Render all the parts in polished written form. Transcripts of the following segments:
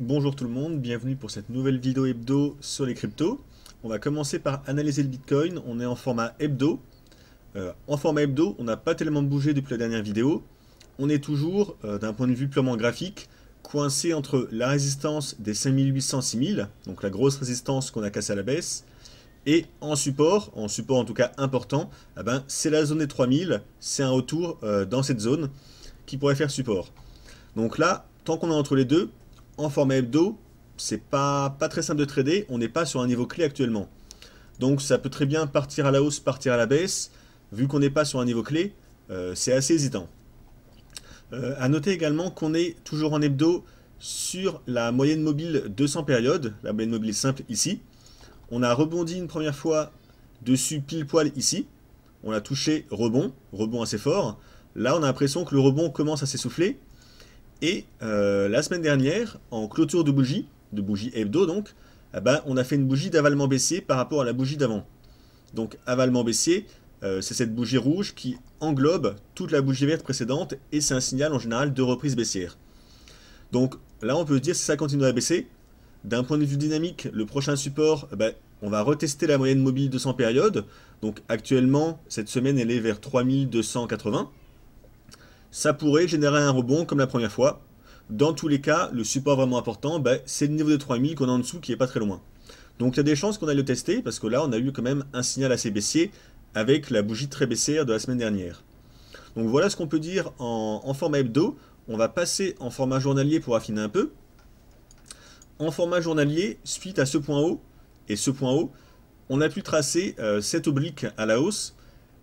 Bonjour tout le monde, bienvenue pour cette nouvelle vidéo hebdo sur les cryptos. On va commencer par analyser le Bitcoin, on est en format hebdo. En format hebdo, on n'a pas tellement bougé depuis la dernière vidéo. On est toujours, d'un point de vue purement graphique, coincé entre la résistance des 5800-6000, donc la grosse résistance qu'on a cassée à la baisse, et en support en tout cas important, c'est la zone des 3000, c'est un retour dans cette zone qui pourrait faire support. Donc là, tant qu'on est entre les deux, en format hebdo, c'est pas très simple de trader, on n'est pas sur un niveau clé actuellement. Donc ça peut très bien partir à la hausse, partir à la baisse. Vu qu'on n'est pas sur un niveau clé, c'est assez hésitant. À noter également qu'on est toujours en hebdo sur la moyenne mobile 200 périodes, la moyenne mobile simple ici. On a rebondi une première fois dessus pile poil ici. On a touché rebond, rebond assez fort. Là on a l'impression que le rebond commence à s'essouffler. Et la semaine dernière, en clôture de bougie hebdo donc, on a fait une bougie d'avalement baissier par rapport à la bougie d'avant. Donc avalement baissier, c'est cette bougie rouge qui englobe toute la bougie verte précédente et c'est un signal en général de reprise baissière. Donc là on peut se dire si ça continue à baisser, d'un point de vue dynamique, le prochain support, on va retester la moyenne mobile 200 périodes. Donc actuellement, cette semaine elle est vers 3280. Ça pourrait générer un rebond comme la première fois. Dans tous les cas, le support vraiment important, c'est le niveau de 3000 qu'on a en dessous qui est pas très loin. Donc il y a des chances qu'on aille le tester parce que là on a eu quand même un signal assez baissier avec la bougie très baissière de la semaine dernière. Donc voilà ce qu'on peut dire en format hebdo. On va passer en format journalier pour affiner un peu. En format journalier, suite à ce point haut et ce point haut, on a pu tracer cette oblique à la hausse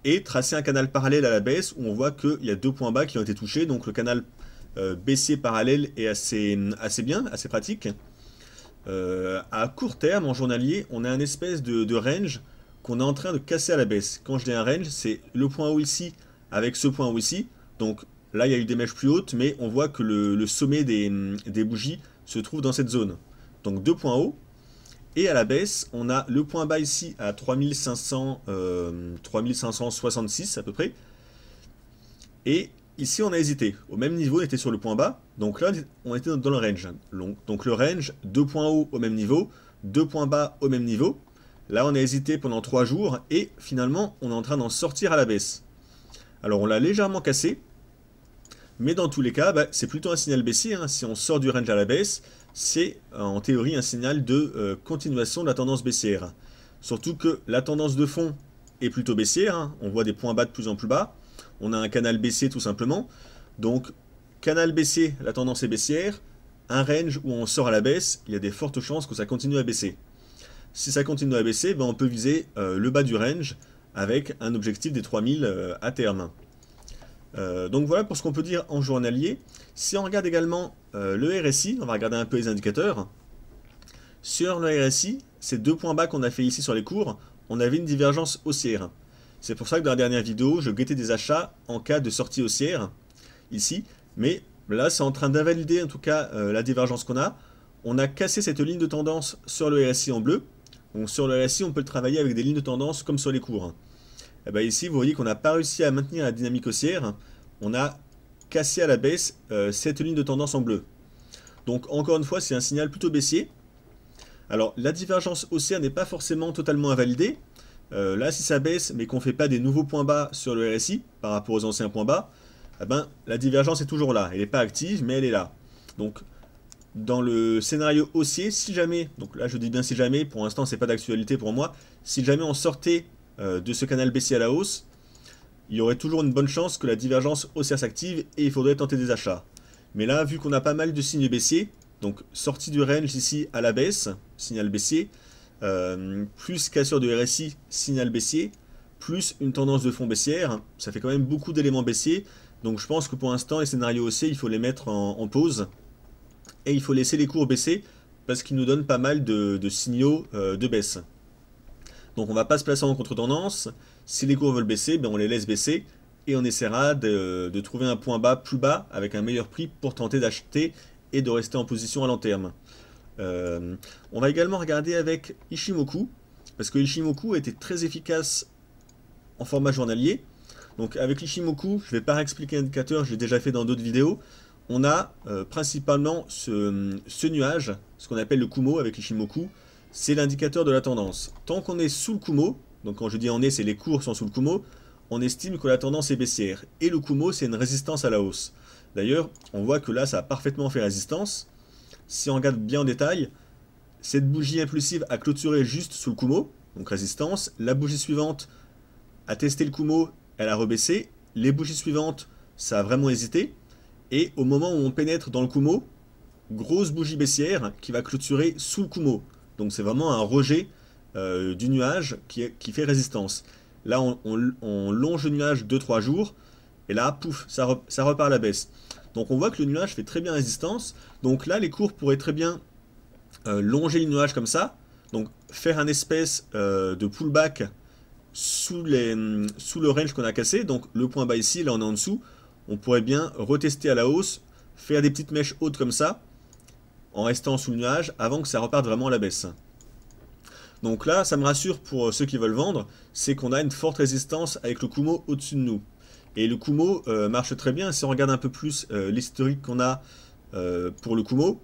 et tracer un canal parallèle à la baisse où on voit qu'il y a deux points bas qui ont été touchés. Donc le canal baissier parallèle est assez bien, assez pratique. À court terme, en journalier, on a un espèce de range qu'on est en train de casser à la baisse. Quand je dis un range, c'est le point haut ici avec ce point haut ici. Donc là, il y a eu des mèches plus hautes, mais on voit que le sommet des bougies se trouve dans cette zone. Donc deux points hauts. Et à la baisse, on a le point bas ici à 3566 à peu près. Et ici, on a hésité. Au même niveau, on était sur le point bas. Donc là, on était dans le range. Donc le range, deux points hauts au même niveau, deux points bas au même niveau. Là, on a hésité pendant 3 jours et finalement, on est en train d'en sortir à la baisse. Alors, on l'a légèrement cassé. Mais dans tous les cas, c'est plutôt un signal baissier. Si on sort du range à la baisse, c'est en théorie un signal de continuation de la tendance baissière. Surtout que la tendance de fond est plutôt baissière. On voit des points bas de plus en plus bas. On a un canal baissier tout simplement. Donc, canal baissier, la tendance est baissière. Un range où on sort à la baisse, il y a des fortes chances que ça continue à baisser. Si ça continue à baisser, on peut viser le bas du range avec un objectif des 3000 à terme. Donc voilà pour ce qu'on peut dire en journalier. Si on regarde également le RSI, on va regarder un peu les indicateurs. Sur le RSI, ces deux points bas qu'on a fait ici sur les cours, on avait une divergence haussière. C'est pour ça que dans la dernière vidéo, je guettais des achats en cas de sortie haussière, ici. Mais là, c'est en train d'invalider en tout cas la divergence qu'on a. On a cassé cette ligne de tendance sur le RSI en bleu. Donc sur le RSI, on peut le travailler avec des lignes de tendance comme sur les cours. Et ici, vous voyez qu'on n'a pas réussi à maintenir la dynamique haussière. On a cassé à la baisse cette ligne de tendance en bleu. Donc encore une fois, c'est un signal plutôt baissier. Alors la divergence haussière n'est pas forcément totalement invalidée. Là, si ça baisse, mais qu'on ne fait pas des nouveaux points bas sur le RSI par rapport aux anciens points bas, la divergence est toujours là. Elle n'est pas active, mais elle est là. Donc dans le scénario haussier, si jamais, donc là je dis bien si jamais, pour l'instant c'est pas d'actualité pour moi, si jamais on sortait de ce canal baissier à la hausse, il y aurait toujours une bonne chance que la divergence haussière s'active et il faudrait tenter des achats. Mais là, vu qu'on a pas mal de signes baissiers, donc sortie du range ici à la baisse, signal baissier, plus cassure de RSI, signal baissier, plus une tendance de fond baissière, ça fait quand même beaucoup d'éléments baissiers. Donc je pense que pour l'instant, les scénarios haussiers, il faut les mettre en pause. Et il faut laisser les cours baisser parce qu'ils nous donnent pas mal de signaux de baisse. Donc on ne va pas se placer en contre-tendance. Si les cours veulent baisser, on les laisse baisser et on essaiera de trouver un point bas plus bas avec un meilleur prix pour tenter d'acheter et de rester en position à long terme. On va également regarder avec Ichimoku parce que Ichimoku a été très efficace en format journalier. Donc avec l'Ichimoku, je ne vais pas réexpliquer l'indicateur, je l'ai déjà fait dans d'autres vidéos. on a principalement ce nuage, ce qu'on appelle le Kumo avec Ishimoku, c'est l'indicateur de la tendance. Tant qu'on est sous le Kumo, donc quand je dis on est, c'est les cours sont sous le Kumo, on estime que la tendance est baissière. Et le Kumo, c'est une résistance à la hausse. D'ailleurs, on voit que là, ça a parfaitement fait résistance. Si on regarde bien en détail, cette bougie impulsive a clôturé juste sous le Kumo, donc résistance. La bougie suivante a testé le Kumo, elle a rebaissé. Les bougies suivantes, ça a vraiment hésité. Et au moment où on pénètre dans le Kumo, grosse bougie baissière qui va clôturer sous le Kumo. Donc c'est vraiment un rejet du nuage qui fait résistance. Là, on longe le nuage 2-3 jours. Et là, pouf, ça repart à la baisse. Donc on voit que le nuage fait très bien résistance. Donc là, les cours pourraient très bien longer le nuage comme ça. Donc faire un espèce de pullback sous le range qu'on a cassé. Donc le point bas ici, là on est en dessous. On pourrait bien retester à la hausse, faire des petites mèches hautes comme ça, en restant sous le nuage, avant que ça reparte vraiment à la baisse. Donc là, ça me rassure pour ceux qui veulent vendre, c'est qu'on a une forte résistance avec le Kumo au-dessus de nous. Et le Kumo marche très bien. Si on regarde un peu plus l'historique qu'on a pour le Kumo,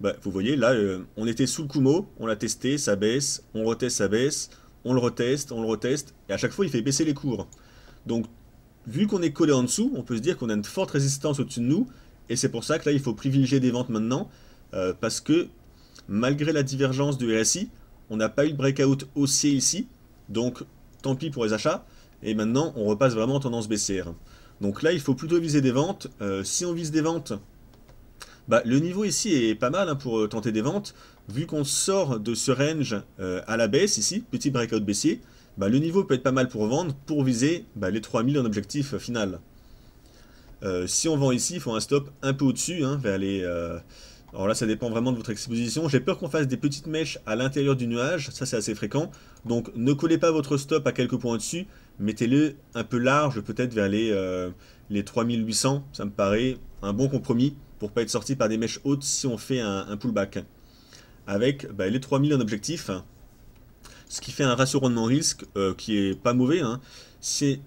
bah, vous voyez là, on était sous le Kumo, on l'a testé, ça baisse, on reteste, ça baisse, on le reteste, et à chaque fois il fait baisser les cours. Donc vu qu'on est collé en dessous, on peut se dire qu'on a une forte résistance au-dessus de nous, et c'est pour ça que là il faut privilégier des ventes maintenant, parce que malgré la divergence du RSI, on n'a pas eu de breakout haussier ici, donc tant pis pour les achats. Et maintenant, on repasse vraiment en tendance baissière. Donc là, il faut plutôt viser des ventes. Si on vise des ventes, bah, le niveau ici est pas mal hein, pour tenter des ventes. Vu qu'on sort de ce range à la baisse ici, petit breakout baissier, bah, le niveau peut être pas mal pour vendre, pour viser bah, les 3000 en objectif final. Si on vend ici, il faut un stop un peu au-dessus, hein, vers les... alors là, ça dépend vraiment de votre exposition. J'ai peur qu'on fasse des petites mèches à l'intérieur du nuage. Ça, c'est assez fréquent. Donc, ne collez pas votre stop à quelques points au-dessus. Mettez-le un peu large, peut-être vers les 3800. Ça me paraît un bon compromis pour pas être sorti par des mèches hautes si on fait un pullback. Avec bah, les 3000 en objectif. Ce qui fait un ratio rendement-risque qui est pas mauvais. Hein.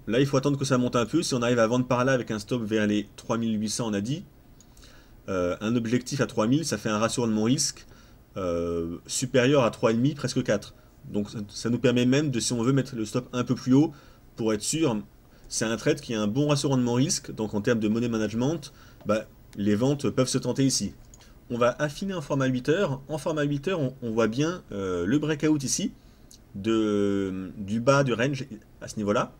Là, il faut attendre que ça monte un peu. Si on arrive à vendre par là avec un stop vers les 3800, on a dit. Un objectif à 3000, ça fait un ratio rendement-risque supérieur à 3,5, presque 4. Donc ça nous permet même de, si on veut mettre le stop un peu plus haut, pour être sûr, c'est un trade qui a un bon ratio rendement-risque, donc en termes de money management, bah, les ventes peuvent se tenter ici. On va affiner en format 8 heures. En format 8 heures, on voit bien le breakout ici, du bas du range à ce niveau-là.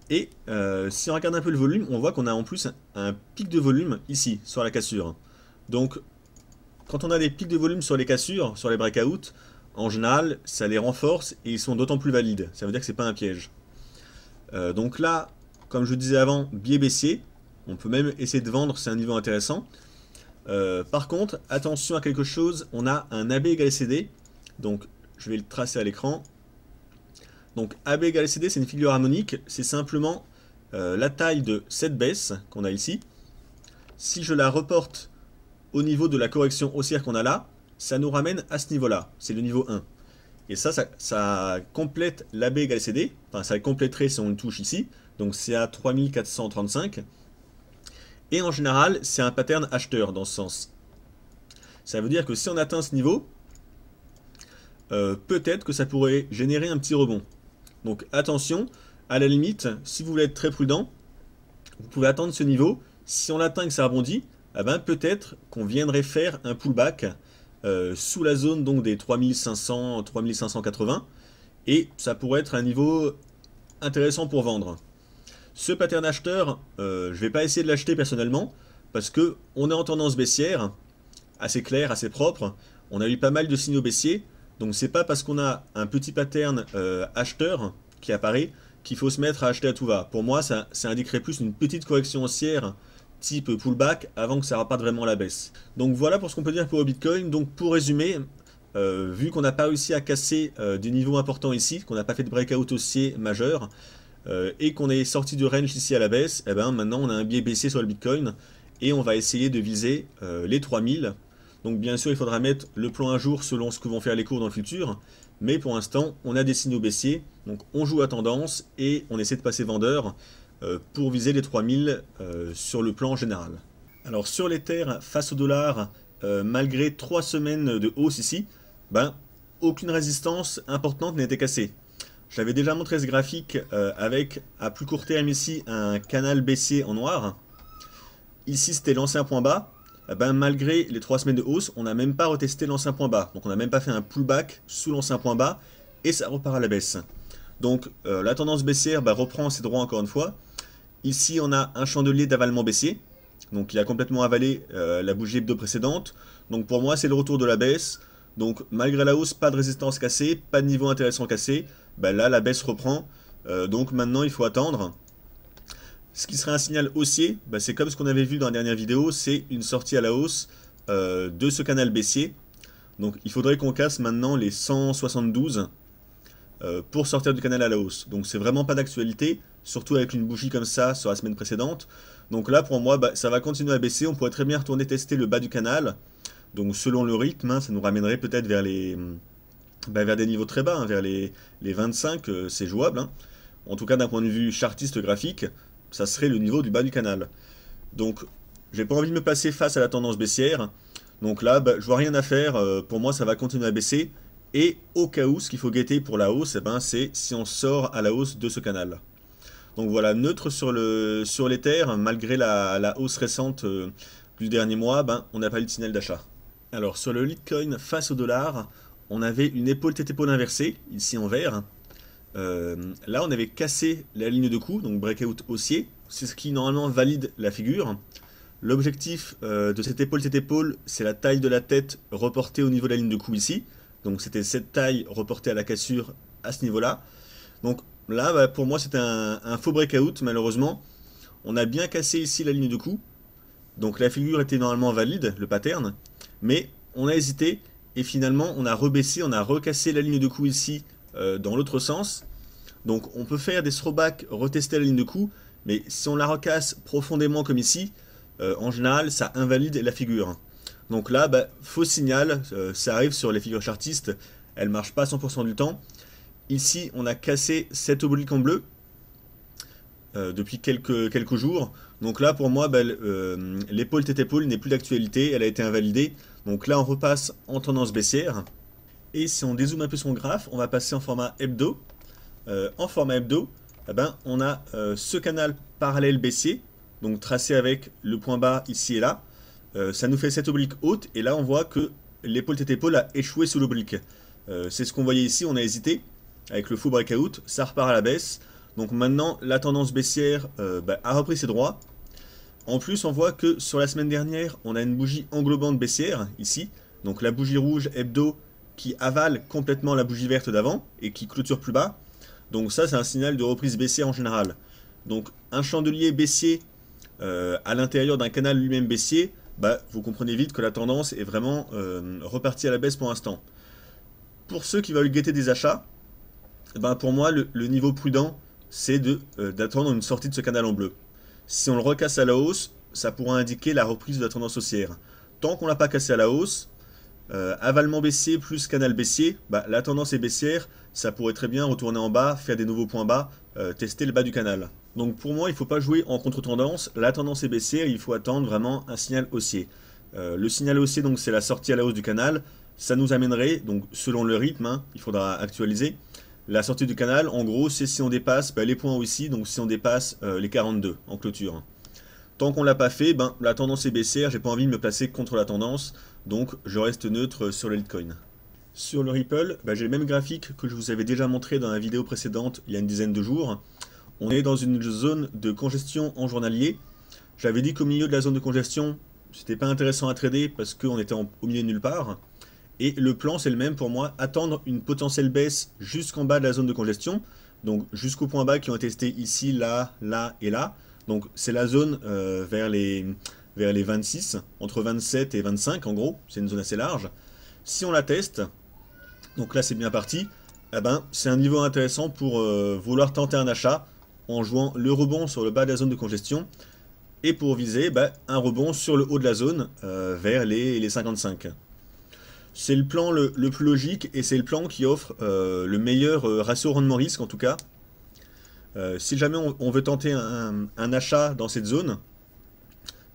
Et si on regarde un peu le volume, on voit qu'on a en plus un pic de volume ici, sur la cassure. Donc, quand on a des pics de volume sur les cassures, sur les breakouts, en général, ça les renforce et ils sont d'autant plus valides. Ça veut dire que c'est pas un piège. Donc là, comme je disais avant, biais baissier. On peut même essayer de vendre, c'est un niveau intéressant. Par contre, attention à quelque chose, on a un AB égale CD. Donc, je vais le tracer à l'écran. Donc AB égale CD, c'est une figure harmonique, c'est simplement la taille de cette baisse qu'on a ici. Si je la reporte au niveau de la correction haussière qu'on a là, ça nous ramène à ce niveau-là, c'est le niveau 1. Et ça complète l'AB égale CD, enfin ça compléterait si on le touche ici, donc c'est à 3435. Et en général, c'est un pattern acheteur dans ce sens. Ça veut dire que si on atteint ce niveau, peut-être que ça pourrait générer un petit rebond. Donc attention, à la limite, si vous voulez être très prudent, vous pouvez attendre ce niveau. Si on l'atteint et que ça rebondit, eh ben, peut-être qu'on viendrait faire un pullback sous la zone donc, des 3500, 3580. Et ça pourrait être un niveau intéressant pour vendre. Ce pattern acheteur, je ne vais pas essayer de l'acheter personnellement, parce qu'on est en tendance baissière, assez clair, assez propre. On a eu pas mal de signaux baissiers. Donc c'est pas parce qu'on a un petit pattern acheteur qui apparaît qu'il faut se mettre à acheter à tout va. Pour moi, ça indiquerait plus une petite correction haussière type pullback avant que ça reparte vraiment à la baisse. Donc voilà pour ce qu'on peut dire pour le Bitcoin. Donc pour résumer, vu qu'on n'a pas réussi à casser des niveaux importants ici, qu'on n'a pas fait de breakout haussier majeur, et qu'on est sorti du range ici à la baisse, et ben maintenant on a un biais baissier sur le Bitcoin et on va essayer de viser les 3000. Donc bien sûr, il faudra mettre le plan à jour selon ce que vont faire les cours dans le futur. Mais pour l'instant, on a des signaux baissiers. Donc on joue à tendance et on essaie de passer vendeur pour viser les 3000 sur le plan général. Alors sur l'Ether face au dollar, malgré 3 semaines de hausse ici, ben, aucune résistance importante n'a été cassée. J'avais déjà montré ce graphique avec à plus court terme ici un canal baissier en noir. Ici c'était l'ancien point bas. Ben, malgré les 3 semaines de hausse, on n'a même pas retesté l'ancien point bas. Donc on n'a même pas fait un pullback sous l'ancien point bas et ça repart à la baisse. Donc la tendance baissière reprend ses droits encore une fois. Ici on a un chandelier d'avalement baissier. Donc il a complètement avalé la bougie hebdo précédente. Donc pour moi c'est le retour de la baisse. Donc malgré la hausse, pas de résistance cassée, pas de niveau intéressant cassé. Là la baisse reprend. Donc maintenant il faut attendre. Ce qui serait un signal haussier, c'est comme ce qu'on avait vu dans la dernière vidéo, c'est une sortie à la hausse de ce canal baissier. Donc il faudrait qu'on casse maintenant les 172 pour sortir du canal à la hausse. Donc c'est vraiment pas d'actualité, surtout avec une bougie comme ça sur la semaine précédente. Donc là pour moi ça va continuer à baisser, on pourrait très bien retourner tester le bas du canal. Donc selon le rythme, ça nous ramènerait peut-être vers vers des niveaux très bas, vers les 25, c'est jouable. En tout cas d'un point de vue chartiste graphique, ça serait le niveau du bas du canal. Donc j'ai pas envie de me placer face à la tendance baissière. Donc là je vois rien à faire, pour moi ça va continuer à baisser. Et au cas où, ce qu'il faut guetter pour la hausse, c'est si on sort à la hausse de ce canal. Donc voilà, neutre sur l'Ether, malgré la hausse récente du dernier mois, on n'a pas eu de signal d'achat. Alors sur le Litecoin face au dollar, on avait une épaule tête épaule inversée, ici en vert. Là on avait cassé la ligne de coup, donc breakout haussier, c'est ce qui normalement valide la figure. L'objectif de cette épaule tête épaule, c'est la taille de la tête reportée au niveau de la ligne de coup ici. Donc c'était cette taille reportée à la cassure à ce niveau-là. Donc là, pour moi, c'était un faux breakout, malheureusement. On a bien cassé ici la ligne de coup. Donc la figure était normalement valide, le pattern. Mais on a hésité et finalement, on a rebaissé, on a recassé la ligne de coup ici dans l'autre sens. Donc on peut faire des throwbacks, retester la ligne de coup. Mais si on la recasse profondément comme ici, en général, ça invalide la figure. Donc là, faux signal, ça arrive sur les figures chartistes, elles ne marchent pas 100% du temps. Ici, on a cassé cette oblique en bleu depuis quelques jours. Donc là, pour moi, l'épaule tête épaule n'est plus d'actualité, elle a été invalidée. Donc là, on repasse en tendance baissière. Et si on dézoome un peu son graphe, on va passer en format hebdo. En format hebdo, on a ce canal parallèle baissier, donc tracé avec le point bas ici et là. Ça nous fait cette oblique haute et là on voit que l'épaule tête épaule a échoué sous l'oblique. C'est ce qu'on voyait ici, on a hésité avec le faux breakout, ça repart à la baisse. Donc maintenant la tendance baissière a repris ses droits. En plus on voit que sur la semaine dernière on a une bougie englobante baissière ici. Donc la bougie rouge hebdo qui avale complètement la bougie verte d'avant et qui clôture plus bas. Donc ça c'est un signal de reprise baissière en général. Donc un chandelier baissier à l'intérieur d'un canal lui-même baissier, vous comprenez vite que la tendance est vraiment repartie à la baisse pour l'instant. Pour ceux qui veulent guetter des achats, pour moi le niveau prudent c'est d'attendre une sortie de ce canal en bleu. Si on le recasse à la hausse, ça pourra indiquer la reprise de la tendance haussière. Tant qu'on ne l'a pas cassé à la hausse, avalement baissier plus canal baissier, la tendance est baissière, ça pourrait très bien retourner en bas, faire des nouveaux points bas, tester le bas du canal. Donc pour moi, il ne faut pas jouer en contre-tendance, la tendance est baissière, il faut attendre vraiment un signal haussier. Le signal haussier, donc c'est la sortie à la hausse du canal, ça nous amènerait, donc selon le rythme, il faudra actualiser, la sortie du canal, en gros, c'est si on dépasse les points hauts ici, donc si on dépasse les 42 en clôture. Tant qu'on ne l'a pas fait, la tendance est baissière, j'ai pas envie de me placer contre la tendance, donc je reste neutre sur le Litecoin. Sur le Ripple, j'ai le même graphique que je vous avais déjà montré dans la vidéo précédente il y a une dizaine de jours. On est dans une zone de congestion en journalier. J'avais dit qu'au milieu de la zone de congestion, c'était pas intéressant à trader parce qu'on était au milieu de nulle part. Et le plan c'est le même pour moi, attendre une potentielle baisse jusqu'en bas de la zone de congestion, donc jusqu'au point bas qui ont été testés ici, là, là et là. Donc c'est la zone vers les 26, entre 27 et 25 en gros, c'est une zone assez large. Si on la teste, donc là c'est bien parti, c'est un niveau intéressant pour vouloir tenter un achat en jouant le rebond sur le bas de la zone de congestion et pour viser un rebond sur le haut de la zone vers les 55. C'est le plan le plus logique et c'est le plan qui offre le meilleur ratio rendement-risque en tout cas. Si jamais on veut tenter un achat dans cette zone,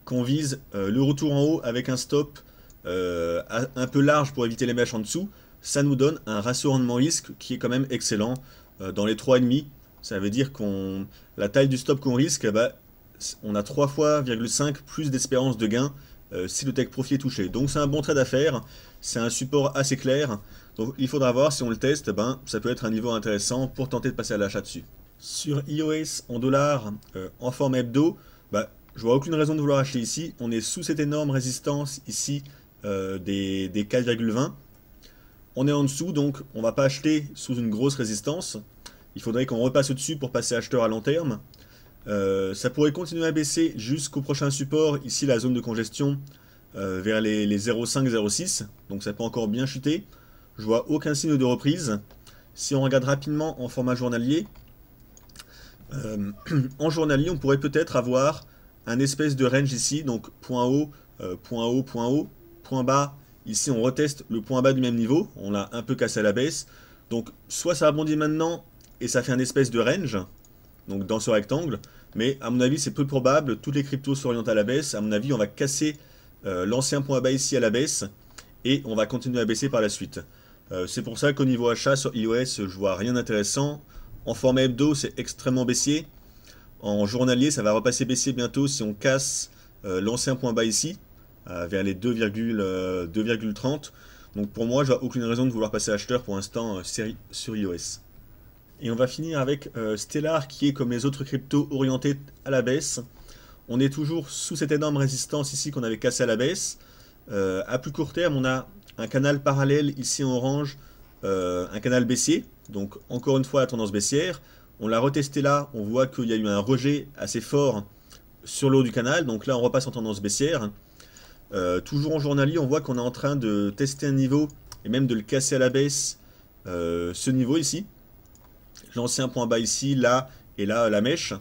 qu'on vise le retour en haut avec un stop un peu large pour éviter les mèches en dessous, ça nous donne un ratio rendement-risque qui est quand même excellent dans les 3,5. Ça veut dire qu'on la taille du stop qu'on risque, bah, on a 3 fois 0,5 plus d'espérance de gain si le take profit est touché. Donc c'est un bon trade à faire, c'est un support assez clair. Donc il faudra voir si on le teste, ben, ça peut être un niveau intéressant pour tenter de passer à l'achat dessus. Sur iOS en dollars en forme hebdo, bah, je vois aucune raison de vouloir acheter ici. On est sous cette énorme résistance ici des 4,20. On est en dessous, donc on ne va pas acheter sous une grosse résistance. Il faudrait qu'on repasse au-dessus pour passer acheteur à long terme. Ça pourrait continuer à baisser jusqu'au prochain support, ici la zone de congestion, vers les 0,5-0,6. Donc ça peut encore bien chuter. Je vois aucun signe de reprise. Si on regarde rapidement en format journalier, en journalier on pourrait peut-être avoir un espèce de range ici, donc point haut, point haut, point haut, point bas. Ici on reteste le point bas du même niveau, on l'a un peu cassé à la baisse. Donc soit ça rebondit maintenant et ça fait un espèce de range, donc dans ce rectangle, mais à mon avis c'est peu probable, toutes les cryptos s'orientent à la baisse, à mon avis on va casser l'ancien point bas ici à la baisse, et on va continuer à baisser par la suite. C'est pour ça qu'au niveau achat sur iOS, je vois rien d'intéressant. En format hebdo, c'est extrêmement baissier. En journalier, ça va repasser baissier bientôt si on casse l'ancien point bas ici, vers les 2,30. Donc pour moi, je vois aucune raison de vouloir passer acheteur pour l'instant sur iOS. Et on va finir avec Stellar qui est comme les autres cryptos orientés à la baisse. On est toujours sous cette énorme résistance ici qu'on avait cassé à la baisse. À plus court terme, on a un canal parallèle ici en orange, un canal baissier, donc encore une fois la tendance baissière. On l'a retesté là, on voit qu'il y a eu un rejet assez fort sur le haut du canal, donc là on repasse en tendance baissière. Toujours en journalier, on voit qu'on est en train de tester un niveau et même de le casser à la baisse, ce niveau ici. L'ancien point bas ici, là et là la mèche.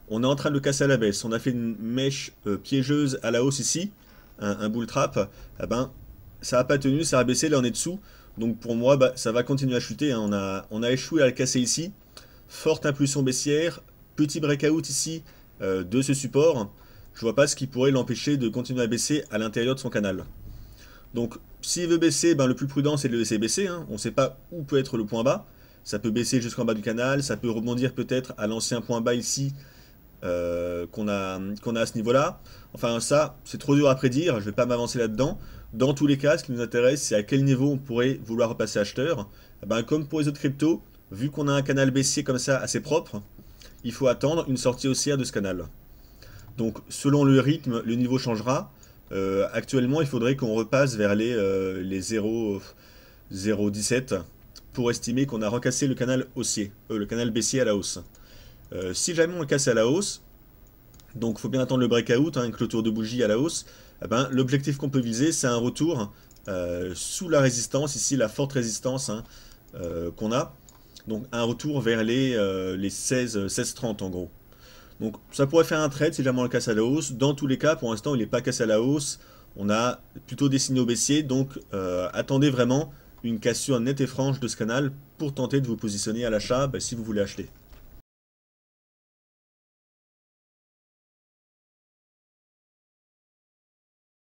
On est en train de le casser à la baisse. On a fait une mèche piégeuse à la hausse ici, un bull trap. Eh ben, ça n'a pas tenu, ça a baissé, là on est dessous. Donc pour moi, bah, ça va continuer à chuter. Hein. On a échoué à le casser ici. Forte impulsion baissière, petit breakout ici de ce support. Je vois pas ce qui pourrait l'empêcher de continuer à baisser à l'intérieur de son canal. Donc s'il veut baisser, ben, le plus prudent c'est de le laisser baisser. Hein. On ne sait pas où peut être le point bas. Ça peut baisser jusqu'en bas du canal, ça peut rebondir peut-être à l'ancien point bas ici qu'on a à ce niveau-là. Enfin ça, c'est trop dur à prédire, je ne vais pas m'avancer là-dedans. Dans tous les cas, ce qui nous intéresse, c'est à quel niveau on pourrait vouloir repasser acheteur. Eh ben, comme pour les autres cryptos, vu qu'on a un canal baissier comme ça assez propre, il faut attendre une sortie haussière de ce canal. Donc selon le rythme, le niveau changera. Actuellement, il faudrait qu'on repasse vers les 0,17 pour estimer qu'on a recassé le canal haussier, le canal baissier à la hausse. Si jamais on le casse à la hausse, donc il faut bien attendre le breakout, hein, une clôture de bougie à la hausse, eh ben, l'objectif qu'on peut viser, c'est un retour sous la résistance, ici la forte résistance hein, qu'on a, donc un retour vers les 16,30 en gros. Donc ça pourrait faire un trade si jamais on le casse à la hausse. Dans tous les cas, pour l'instant, il n'est pas cassé à la hausse, on a plutôt des signaux baissiers, donc attendez vraiment une cassure nette et franche de ce canal pour tenter de vous positionner à l'achat si vous voulez acheter.